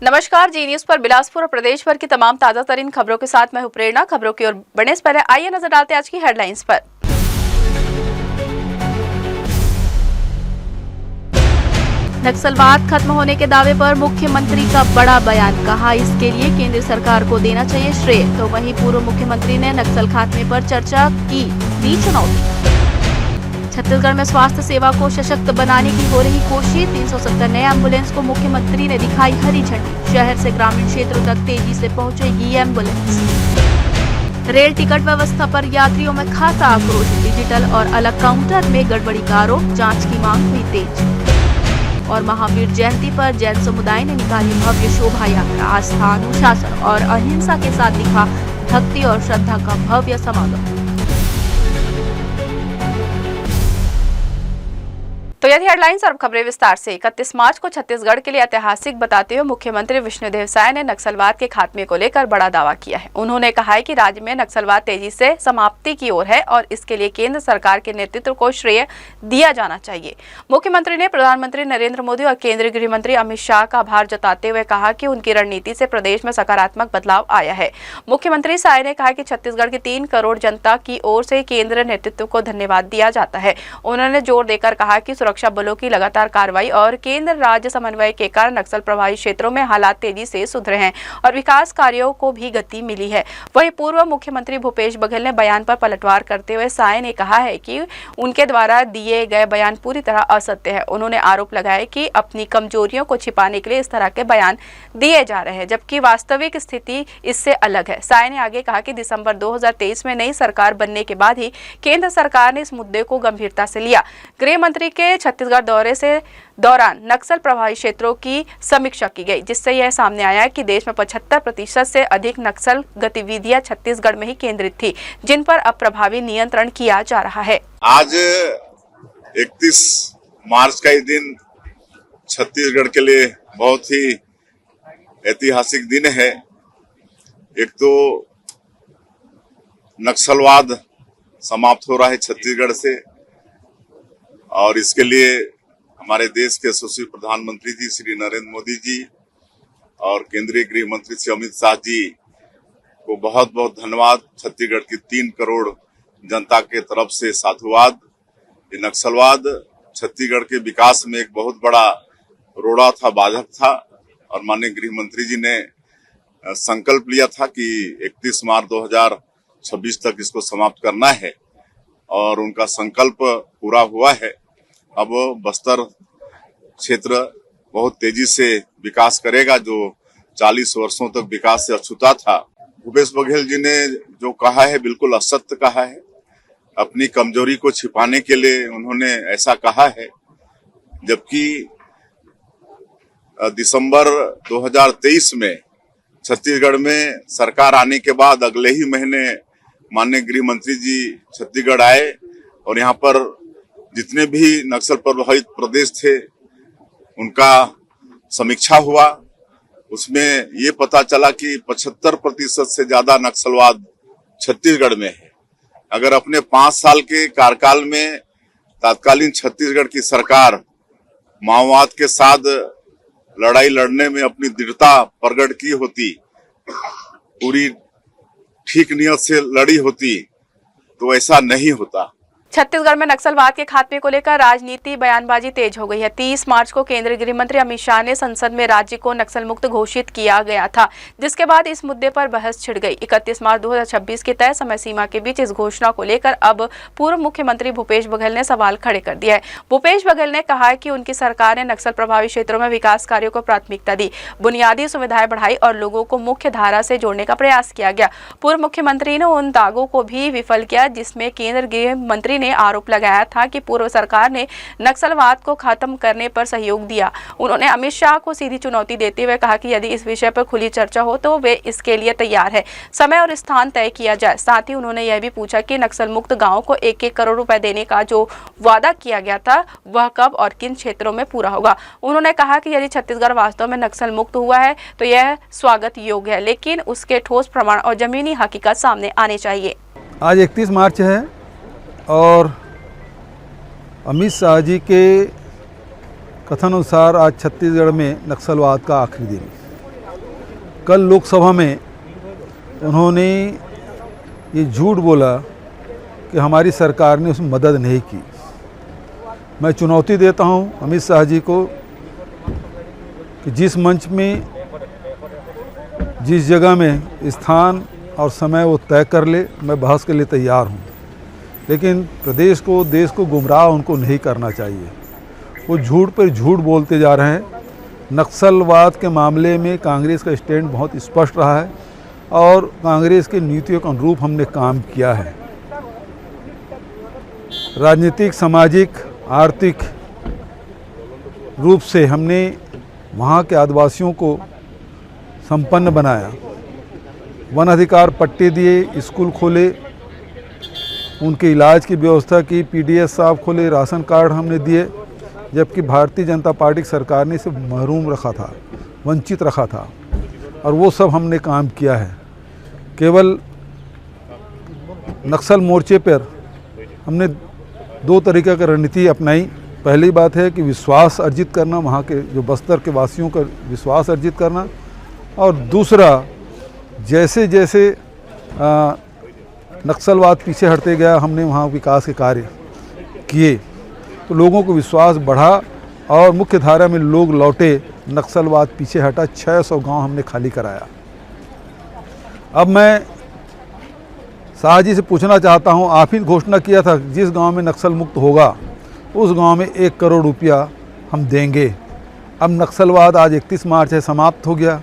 नमस्कार, जी न्यूज पर बिलासपुर और प्रदेश भर की तमाम ताजा तरीन खबरों के साथ मैं हूं प्रेरणा। खबरों की ओर बढ़ने से पहले आइए नजर डालते हैं आज की हेडलाइंस पर। नक्सलवाद खत्म होने के दावे पर मुख्यमंत्री का बड़ा बयान, कहा इसके लिए केंद्र सरकार को देना चाहिए श्रेय। तो वहीं पूर्व मुख्यमंत्री ने नक्सल खात्मे पर चर्चा की, दी चुनौती। छत्तीसगढ़ में स्वास्थ्य सेवा को सशक्त बनाने की हो रही कोशिश, 370 नए एम्बुलेंस को मुख्यमंत्री ने दिखाई हरी झंडी। शहर से ग्रामीण क्षेत्रों तक तेजी से पहुंचेगी एम्बुलेंस। रेल टिकट व्यवस्था पर यात्रियों में खासा आक्रोश, डिजिटल और अलग काउंटर में गड़बड़ी का आरोप, जांच की मांग हुई तेज। और महावीर जयंती पर जैन समुदाय ने निकाली भव्य शोभा यात्रा, आस्था, अनुशासन और अहिंसा के साथ दिखा भक्ति और श्रद्धा का भव्य समागम। तो यदि हेडलाइंस और खबरें विस्तार से। 31 मार्च को छत्तीसगढ़ के लिए ऐतिहासिक बताते हुए मुख्यमंत्री विष्णुदेव साय ने नक्सलवाद के खात्मे को लेकर बड़ा दावा किया है। उन्होंने कहा है कि राज्य में नक्सलवाद तेजी से समाप्ति की ओर है और इसके लिए केंद्र सरकार के नेतृत्व को श्रेय दिया जाना चाहिए। मुख्यमंत्री ने प्रधानमंत्री नरेंद्र मोदी और केंद्रीय गृह मंत्री अमित शाह का आभार जताते हुए कहा कि उनकी रणनीति से प्रदेश में सकारात्मक बदलाव आया है। मुख्यमंत्री साय ने कहा कि छत्तीसगढ़ की 3 करोड़ जनता की ओर से केंद्र नेतृत्व को धन्यवाद दिया जाता है। उन्होंने जोर देकर कहा कि सुरक्षा बलों की लगातार कार्रवाई और केंद्र राज्य समन्वय के कारण नक्सल प्रभावित क्षेत्रों में हालात तेजी से सुधरे हैं और विकास कार्यों को भी गति मिली है। वहीं पूर्व मुख्यमंत्री भूपेश बघेल ने बयान पर पलटवार करते हुए साय ने कहा है कि उनके द्वारा दिए गए बयान पूरी तरह असत्य है। उन्होंने आरोप लगाया कि अपनी कमजोरियों को छिपाने के लिए इस तरह के बयान दिए जा रहे हैं, जबकि वास्तविक स्थिति इससे अलग है। साय ने आगे कहा कि दिसंबर 2023 में नई सरकार बनने के बाद ही केंद्र सरकार ने इस मुद्दे को गंभीरता से लिया। गृह मंत्री के छत्तीसगढ़ दौरे से दौरान नक्सल प्रभावित क्षेत्रों की समीक्षा की गई, जिससे यह सामने आया कि देश में 75% से अधिक नक्सल गतिविधियां छत्तीसगढ़ में ही केंद्रित थी, जिन पर अब प्रभावी नियंत्रण किया जा रहा है। आज 31 मार्च का ये दिन छत्तीसगढ़ के लिए बहुत ही ऐतिहासिक दिन है। एक तो नक्सलवाद समाप्त हो रहा है छत्तीसगढ़ से और इसके लिए हमारे देश के यशस्वी प्रधानमंत्री जी श्री नरेंद्र मोदी जी और केंद्रीय गृह मंत्री श्री अमित शाह जी को बहुत बहुत धन्यवाद। छत्तीसगढ़ की 3 करोड़ जनता के तरफ से साधुवाद। ये नक्सलवाद छत्तीसगढ़ के विकास में एक बहुत बड़ा रोड़ा था, बाधक था और माननीय गृह मंत्री जी ने संकल्प लिया था कि 31 मार्च 2026 तक इसको समाप्त करना है और उनका संकल्प पूरा हुआ है। अब बस्तर क्षेत्र बहुत तेजी से विकास करेगा, जो 40 वर्षों तक विकास से अछूता था। भूपेश बघेल जी ने जो कहा है बिल्कुल असत्य कहा है। अपनी कमजोरी को छिपाने के लिए उन्होंने ऐसा कहा है, जबकि दिसंबर 2023 में छत्तीसगढ़ में सरकार आने के बाद अगले ही महीने माननीय गृह मंत्री जी छत्तीसगढ़ आए और यहाँ पर जितने भी नक्सल प्रभावित प्रदेश थे उनका समीक्षा हुआ। उसमें ये पता चला कि 75% से ज्यादा नक्सलवाद छत्तीसगढ़ में है। अगर अपने 5 साल के कार्यकाल में तत्कालीन छत्तीसगढ़ की सरकार माओवाद के साथ लड़ाई लड़ने में अपनी दृढ़ता प्रकट की होती, पूरी ठीक नियत से लड़ी होती, तो ऐसा नहीं होता। छत्तीसगढ़ में नक्सलवाद के खात्मे को लेकर राजनीति बयानबाजी तेज हो गई है। 30 मार्च को केंद्रीय गृह मंत्री अमित शाह ने संसद में राज्य को नक्सल मुक्त घोषित किया गया था, जिसके बाद इस मुद्दे पर बहस छिड़ गई। 31 मार्च 2026 की तय समय सीमा के बीच इस घोषणा को लेकर अब पूर्व मुख्यमंत्री भूपेश बघेल ने सवाल खड़े कर दिया है। भूपेश बघेल ने कहा कि उनकी सरकार ने नक्सल प्रभावित क्षेत्रों में विकास कार्यों को प्राथमिकता दी, बुनियादी सुविधाएं बढ़ाई और लोगों को मुख्य धारा से जोड़ने का प्रयास किया गया। पूर्व मुख्यमंत्री ने उन दावों को भी विफल किया जिसमें केंद्रीय गृह मंत्री ने आरोप लगाया था कि पूर्व सरकार ने नक्सलवाद को खत्म करने पर सहयोग दिया। उन्होंने अमित शाह को सीधी चुनौती देते हुए कहा कि यदि इस विषय पर खुली चर्चा हो तो वे इसके लिए तैयार है, समय और स्थान तय किया जाए। साथ ही उन्होंने यह भी पूछा कि नक्सल मुक्त गांवों को 1-1 करोड़ रुपए देने का जो वादा किया गया था वह कब और किन क्षेत्रों में पूरा होगा। उन्होंने कहा कि यदि छत्तीसगढ़ वास्तव में नक्सल मुक्त हुआ है तो यह स्वागत योग्य है, लेकिन उसके ठोस प्रमाण और जमीनी हकीकत सामने आने चाहिए। आज 31 मार्च है और अमित शाह जी के कथन अनुसार आज छत्तीसगढ़ में नक्सलवाद का आखिरी दिन। कल लोकसभा में उन्होंने ये झूठ बोला कि हमारी सरकार ने उसमें मदद नहीं की। मैं चुनौती देता हूं अमित शाह जी को कि जिस मंच में, जिस जगह में स्थान और समय वो तय कर ले, मैं बहस के लिए तैयार हूं। लेकिन प्रदेश को, देश को गुमराह उनको नहीं करना चाहिए। वो झूठ पर झूठ बोलते जा रहे हैं। नक्सलवाद के मामले में कांग्रेस का स्टैंड बहुत स्पष्ट रहा है और कांग्रेस की नीतियों के अनुरूप हमने काम किया है। राजनीतिक, सामाजिक, आर्थिक रूप से हमने वहाँ के आदिवासियों को संपन्न बनाया। वन अधिकार पट्टे दिए, स्कूल खोले, उनके इलाज की व्यवस्था की, पीडीएस साहब खोले, राशन कार्ड हमने दिए, जबकि भारतीय जनता पार्टी की सरकार ने इसे महरूम रखा था, वंचित रखा था, और वो सब हमने काम किया है। केवल नक्सल मोर्चे पर हमने दो तरीक़े की रणनीति अपनाई। पहली बात है कि विश्वास अर्जित करना, वहाँ के जो बस्तर के वासियों का विश्वास अर्जित करना, और दूसरा जैसे जैसे नक्सलवाद पीछे हटते गया, हमने वहाँ विकास के कार्य किए तो लोगों को विश्वास बढ़ा और मुख्य धारा में लोग लौटे, नक्सलवाद पीछे हटा, 600 गांव हमने खाली कराया। अब मैं शाह जी से पूछना चाहता हूं, आप ही घोषणा किया था जिस गांव में नक्सल मुक्त होगा उस गांव में 1 करोड़ रुपया हम देंगे। अब नक्सलवाद आज 31 मार्च है, समाप्त हो गया,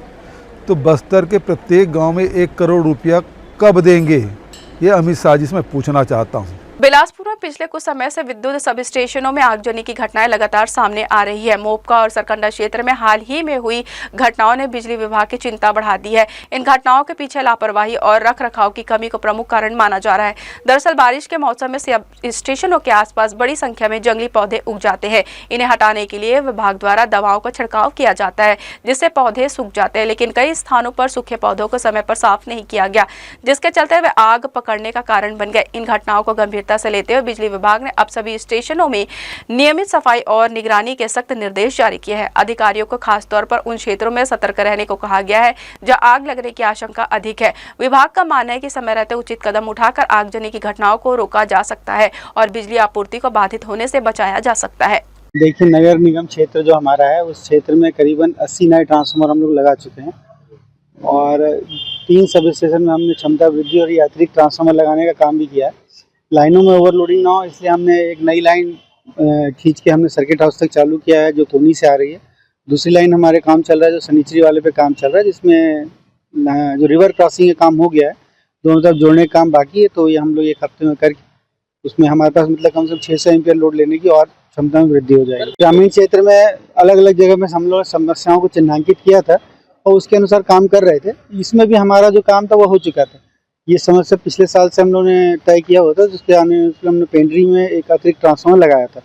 तो बस्तर के प्रत्येक गांव में 1 करोड़ रुपया कब देंगे, ये अमित शाह जी से मैं पूछना चाहता हूं। बिलासपुर में पिछले कुछ समय से विद्युत सब स्टेशनों में आगजनी की घटनाएं लगातार सामने आ रही है। मोपका और सरकंडा क्षेत्र में हाल ही में हुई घटनाओं ने बिजली विभाग की चिंता बढ़ा दी है। इन घटनाओं के पीछे लापरवाही और रखरखाव की कमी को प्रमुख कारण माना जा रहा है। दरअसल बारिश के मौसम में स्टेशनों के आसपास बड़ी संख्या में जंगली पौधे उग जाते हैं। इन्हें हटाने के लिए विभाग द्वारा दवाओं का छिड़काव किया जाता है, जिससे पौधे सूख जाते हैं, लेकिन कई स्थानों पर सूखे पौधों को समय पर साफ नहीं किया गया, जिसके चलते वे आग पकड़ने का कारण बन गए। इन घटनाओं को गंभीरता से लेते हुए बिजली विभाग ने अब सभी स्टेशनों में नियमित सफाई और निगरानी के सख्त निर्देश जारी किए हैं। अधिकारियों को खासतौर पर उन क्षेत्रों में सतर्क रहने को कहा गया है जहां आग लगने की आशंका अधिक है। विभाग का मानना है कि समय रहते उचित कदम उठाकर आगजनी की घटनाओं को रोका जा सकता है और बिजली आपूर्ति को बाधित होने से बचाया जा सकता है। देखिए, नगर निगम क्षेत्र जो हमारा है उस क्षेत्र में करीबन 80 नए ट्रांसफार्मर हम लोग लगा चुके हैं और 3 सब स्टेशन में हमने क्षमता वृद्धि और अतिरिक्त ट्रांसफार्मर लगाने का काम भी किया है। लाइनों में ओवरलोडिंग ना हो इसलिए हमने एक नई लाइन खींच के हमने सर्किट हाउस तक चालू किया है जो तोनी से आ रही है। दूसरी लाइन हमारे काम चल रहा है जो सनीचरी वाले पे काम चल रहा है, जिसमें जो रिवर क्रॉसिंग का काम हो गया है, दोनों तरफ जोड़ने का काम बाकी है। तो ये हम लोग 1 हफ्ते में करके उसमें हमारे पास मतलब कम से कम 600 एम्पियर लोड लेने की और क्षमता में वृद्धि हो जाएगी। ग्रामीण क्षेत्र में अलग अलग जगह में हम लोग समस्याओं को चिन्हांकित किया था और उसके अनुसार काम कर रहे थे। इसमें भी हमारा जो काम था वो हो चुका था। ये समस्या पिछले साल से हम लोगों ने तय किया हुआ था, जिसके आने हमने पेंड्री में एक अतिरिक्त ट्रांसफार्मर लगाया था,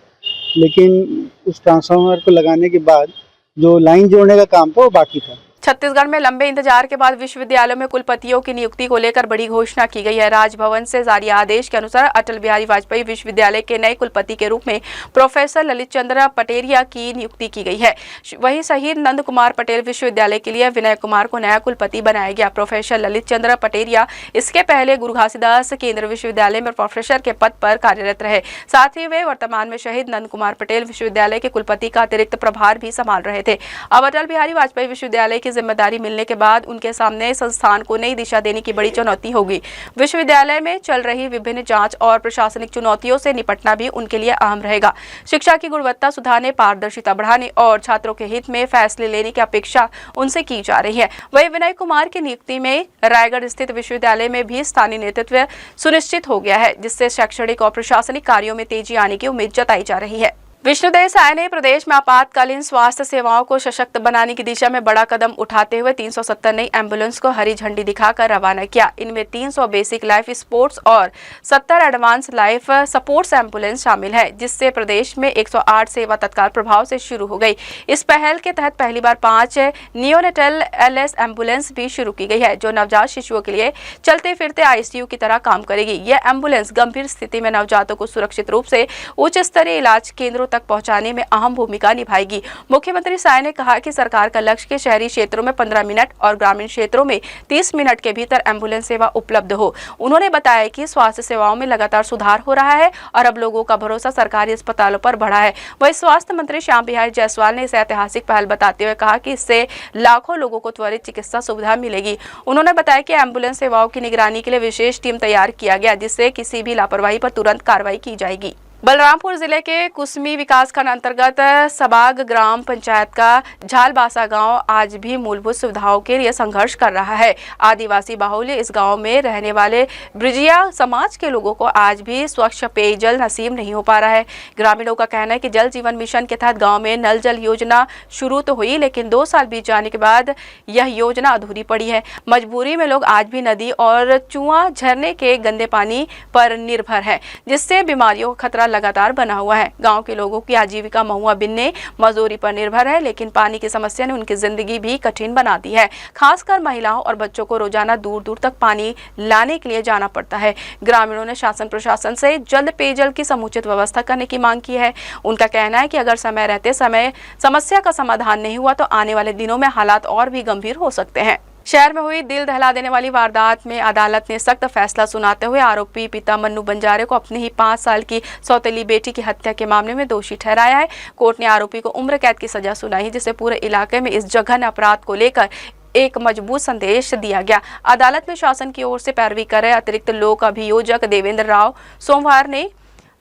लेकिन उस ट्रांसफार्मर को लगाने के बाद जो लाइन जोड़ने का काम था वो बाकी था। छत्तीसगढ़ में लंबे इंतजार के बाद विश्वविद्यालयों में कुलपतियों की नियुक्ति को लेकर बड़ी घोषणा की गई है। राजभवन से जारी आदेश के अनुसार अटल बिहारी वाजपेयी विश्वविद्यालय के नए कुलपति के रूप में प्रोफेसर ललित चंद्र पटेरिया की नियुक्ति की गई है। वहीं शहीद नंद कुमार पटेल विश्वविद्यालय के लिए विनय कुमार को नया कुलपति बनाया गया। प्रोफेसर ललित चंद्र पटेरिया इसके पहले गुरु घासीदास केंद्रीय विश्वविद्यालय में प्रोफेसर के पद पर कार्यरत रहे। साथ ही वे वर्तमान में शहीद नंद कुमार पटेल विश्वविद्यालय के कुलपति का अतिरिक्त प्रभार भी संभाल रहे थे। अब अटल बिहारी वाजपेयी विश्वविद्यालय की जिम्मेदारी मिलने के बाद उनके सामने संस्थान को नई दिशा देने की बड़ी चुनौती होगी। विश्वविद्यालय में चल रही विभिन्न जांच और प्रशासनिक चुनौतियों से निपटना भी उनके लिए अहम रहेगा। शिक्षा की गुणवत्ता सुधारने, पारदर्शिता बढ़ाने और छात्रों के हित में फैसले लेने की अपेक्षा उनसे की जा रही है। वहीं विनय कुमार की नियुक्ति में रायगढ़ स्थित विश्वविद्यालय में भी स्थानीय नेतृत्व सुनिश्चित हो गया है, जिससे शैक्षणिक और प्रशासनिक कार्यों में तेजी आने की उम्मीद जताई जा रही है। विष्णुदेव साय ने प्रदेश में आपातकालीन स्वास्थ्य सेवाओं को सशक्त बनाने की दिशा में बड़ा कदम उठाते हुए 370 नई एम्बुलेंस को हरी झंडी दिखाकर रवाना किया। इनमें 300 बेसिक लाइफ स्पोर्ट्स और 70 एडवांस लाइफ सपोर्ट्स एम्बुलेंस शामिल है, जिससे प्रदेश में 108 सेवा तत्काल प्रभाव से शुरू हो गई। इस पहल के तहत पहली बार 5 नियोनेटल एलएस एम्बुलेंस भी शुरू की गई है, जो नवजात शिशुओं के लिए चलते फिरते आईसीयू की तरह काम करेगी। यह एम्बुलेंस गंभीर स्थिति में नवजातों को सुरक्षित रूप से उच्च स्तरीय इलाज केंद्रों तक पहुंचाने में अहम भूमिका निभाएगी। मुख्यमंत्री साय ने कहा कि सरकार का लक्ष्य के शहरी क्षेत्रों में 15 मिनट और ग्रामीण क्षेत्रों में 30 मिनट के भीतर एम्बुलेंस सेवा उपलब्ध हो। उन्होंने बताया कि स्वास्थ्य सेवाओं में लगातार सुधार हो रहा है और अब लोगों का भरोसा सरकारी अस्पतालों पर बढ़ा है। वहीं स्वास्थ्य मंत्री श्याम बिहारी जायसवाल ने इसे ऐतिहासिक पहल बताते हुए कहा कि इससे लाखों लोगों को त्वरित चिकित्सा सुविधा मिलेगी। उन्होंने बताया कि एम्बुलेंस सेवाओं की निगरानी के लिए विशेष टीम तैयार किया गया, जिससे किसी भी लापरवाही पर तुरंत कार्रवाई की जाएगी। बलरामपुर जिले के कुसमी विकासखंड अंतर्गत सबाग ग्राम पंचायत का झालबासा गांव आज भी मूलभूत सुविधाओं के लिए संघर्ष कर रहा है। आदिवासी बाहुल्य इस गांव में रहने वाले ब्रिजिया समाज के लोगों को आज भी स्वच्छ पेयजल नसीब नहीं हो पा रहा है। ग्रामीणों का कहना है कि जल जीवन मिशन के तहत गांव में नल जल योजना शुरू तो हुई, लेकिन 2 साल बीत जाने के बाद यह योजना अधूरी पड़ी है। मजबूरी में लोग आज भी नदी और चुआ झरने के गंदे पानी पर निर्भर है, जिससे बीमारियों का खतरा लगातार बना हुआ है। गांव के लोगों की आजीविका महुआ बिनने मजदूरी पर निर्भर है, लेकिन पानी की समस्या ने उनकी जिंदगी भी कठिन बना दी है। खासकर महिलाओं और बच्चों को रोजाना दूर दूर तक पानी लाने के लिए जाना पड़ता है। ग्रामीणों ने शासन प्रशासन से जल्द पेयजल की समुचित व्यवस्था करने की मांग की है। उनका कहना है कि अगर समय रहते समय समस्या का समाधान नहीं हुआ तो आने वाले दिनों में हालात और भी गंभीर हो सकते हैं। शहर में हुई दिल दहला देने वाली वारदात में अदालत ने सख्त फैसला सुनाते हुए आरोपी पिता मन्नू बंजारे को अपनी ही 5 साल की सौतेली बेटी की हत्या के मामले में दोषी ठहराया है। कोर्ट ने आरोपी को उम्र कैद की सजा सुनाई, जिससे पूरे इलाके में इस जघन्य अपराध को लेकर एक मजबूत संदेश दिया गया। अदालत में शासन की ओर से पैरवी कर रहे अतिरिक्त लोक अभियोजक देवेंद्र राव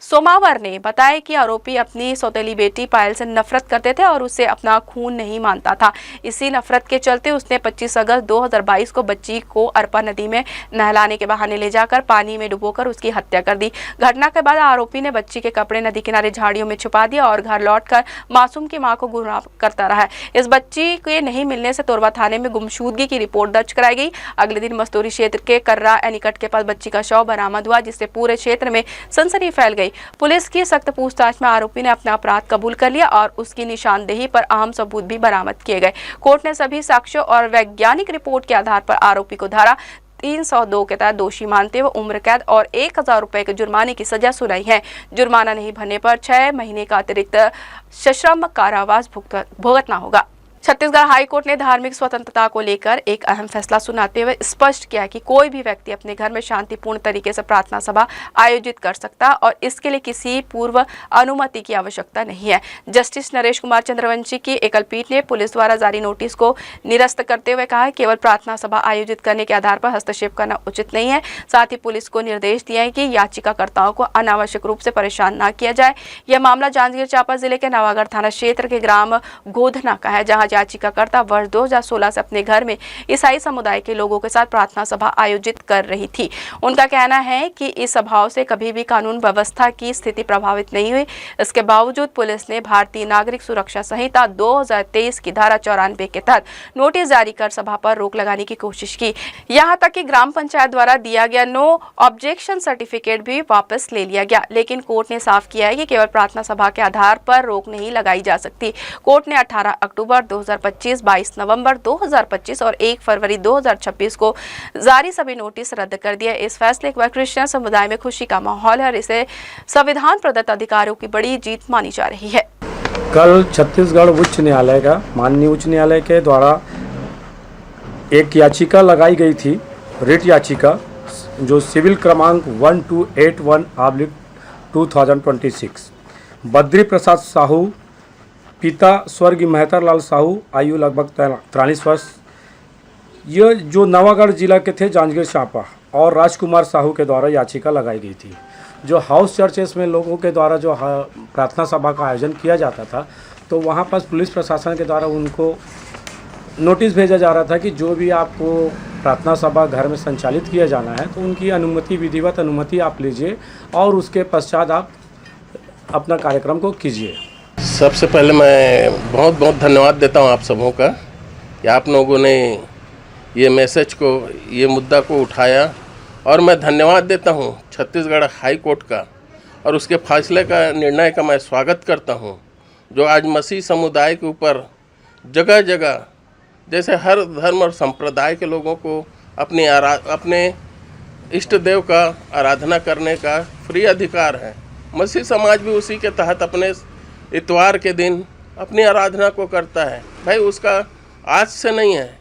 सोमावर ने बताया कि आरोपी अपनी सौतेली बेटी पायल से नफरत करते थे और उसे अपना खून नहीं मानता था। इसी नफरत के चलते उसने 25 अगस्त 2022 को बच्ची को अरपा नदी में नहलाने के बहाने ले जाकर पानी में डुबोकर उसकी हत्या कर दी। घटना के बाद आरोपी ने बच्ची के कपड़े नदी किनारे झाड़ियों में छुपा दिया और घर लौटकर मासूम की मां को गुमराह करता रहा। इस बच्ची के नहीं मिलने से तोरवा थाने में गुमशुदगी की रिपोर्ट दर्ज कराई गई। अगले दिन मस्तूरी क्षेत्र के कर्रा एनीकट के पास बच्ची का शव बरामद हुआ, जिससे पूरे क्षेत्र में सनसनी फैल गई। पुलिस की सख्त पूछताछ में आरोपी ने अपना अपराध कबूल कर लिया और उसकी निशानदेही पर अहम सबूत भी बरामद किए गए। कोर्ट ने सभी साक्ष्यों और वैज्ञानिक रिपोर्ट के आधार पर आरोपी को धारा 302 के तहत दोषी मानते हुए उम्र कैद और 1000 रुपए के जुर्माने की सजा सुनाई है। जुर्माना नहीं भरने पर 6 महीने का अतिरिक्त सश्रम कारावास भुगतना होगा। छत्तीसगढ़ हाईकोर्ट ने धार्मिक स्वतंत्रता को लेकर एक अहम फैसला सुनाते हुए स्पष्ट किया कि कोई भी व्यक्ति अपने घर में शांतिपूर्ण तरीके से प्रार्थना सभा आयोजित कर सकता और इसके लिए किसी पूर्व अनुमति की आवश्यकता नहीं है। जस्टिस नरेश कुमार चंद्रवंशी की एकल पीठ ने पुलिस द्वारा जारी नोटिस को निरस्त करते हुए कहा केवल प्रार्थना सभा आयोजित करने के आधार पर हस्तक्षेप करना उचित नहीं है। साथ ही पुलिस को निर्देश दिया है कि याचिकाकर्ताओं को अनावश्यक रूप से परेशान न किया जाए। यह मामला जांजगीर चांपा जिले के नवागढ़ थाना क्षेत्र के ग्राम गोधना का है, जहाँ याचिकाकर्ता वर्ष 2016 से अपने घर में ईसाई समुदाय के लोगों के साथ प्रार्थना सभा आयोजित कर रही थी। उनका कहना है कि इस सभाओं से कभी भी कानून व्यवस्था की स्थिति प्रभावित नहीं हुई। इसके बावजूद पुलिस ने भारतीय नागरिक सुरक्षा संहिता 2023 की धारा 94 के तहत नोटिस जारी कर सभा पर रोक लगाने की कोशिश की। यहाँ तक कि ग्राम पंचायत द्वारा दिया गया नो ऑब्जेक्शन सर्टिफिकेट भी वापस ले लिया गया, लेकिन कोर्ट ने साफ किया है कि केवल प्रार्थना सभा के आधार पर रोक नहीं लगाई जा सकती। कोर्ट ने 18 अक्टूबर 2025, 22 नवंबर 2025 और 1 फरवरी 2026 को जारी सभी नोटिस रद्द कर दिया। इस फैसले के बाद क्रिश्चियन समुदाय में खुशी का माहौल है और इसे संविधान प्रदत्त अधिकारों की बड़ी जीत मानी जा रही है। कल छत्तीसगढ़ उच्च न्यायालय का माननीय उच्च न्यायालय के द्वारा एक याचिका लगाई गई थी, रिट याचिका, जो सिविल क्रमांक 1281/2026 बद्री प्रसाद साहू पिता स्वर्गीय मेहतर लाल साहू, आयु लगभग 43 वर्ष, ये जो नवागढ़ जिला के थे जांजगीर चांपा, और राजकुमार साहू के द्वारा याचिका लगाई गई थी। जो हाउस चर्चेस में लोगों के द्वारा जो प्रार्थना सभा का आयोजन किया जाता था, तो वहाँ पर पुलिस प्रशासन के द्वारा उनको नोटिस भेजा जा रहा था कि जो भी आपको प्रार्थना सभा घर में संचालित किया जाना है तो उनकी अनुमति, विधिवत अनुमति आप लीजिए और उसके पश्चात आप अपना कार्यक्रम को कीजिए। सबसे पहले मैं बहुत बहुत धन्यवाद देता हूं आप सबों का कि आप लोगों ने ये मैसेज को, ये मुद्दा को उठाया, और मैं धन्यवाद देता हूं छत्तीसगढ़ हाई कोर्ट का और उसके फैसले का, निर्णय का मैं स्वागत करता हूं, जो आज मसीह समुदाय के ऊपर जगह जगह, जैसे हर धर्म और संप्रदाय के लोगों को अपने इष्ट देव का आराधना करने का फ्री अधिकार है। मसीह समाज भी उसी के तहत अपने इतवार के दिन अपनी आराधना को करता है। भाई उसका आज से नहीं है,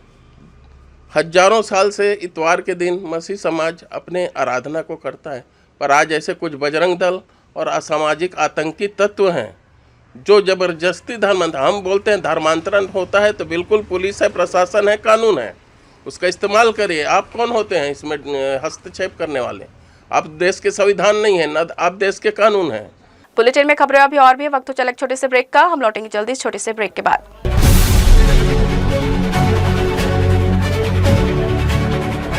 हजारों साल से इतवार के दिन मसीह समाज अपने आराधना को करता है। पर आज ऐसे कुछ बजरंग दल और असामाजिक आतंकी तत्व हैं जो ज़बरदस्ती हम बोलते हैं धर्मांतरण होता है तो बिल्कुल पुलिस है, प्रशासन है, कानून है, उसका इस्तेमाल करिए। आप कौन होते हैं इसमें हस्तक्षेप करने वाले? आप देश के संविधान नहीं है, न आप देश के कानून हैं। बुलेटिन में खबरें अभी और भी, वक्त तो चले छोटे से ब्रेक का। हम लौटेंगे जल्दी इस छोटे से ब्रेक के बाद।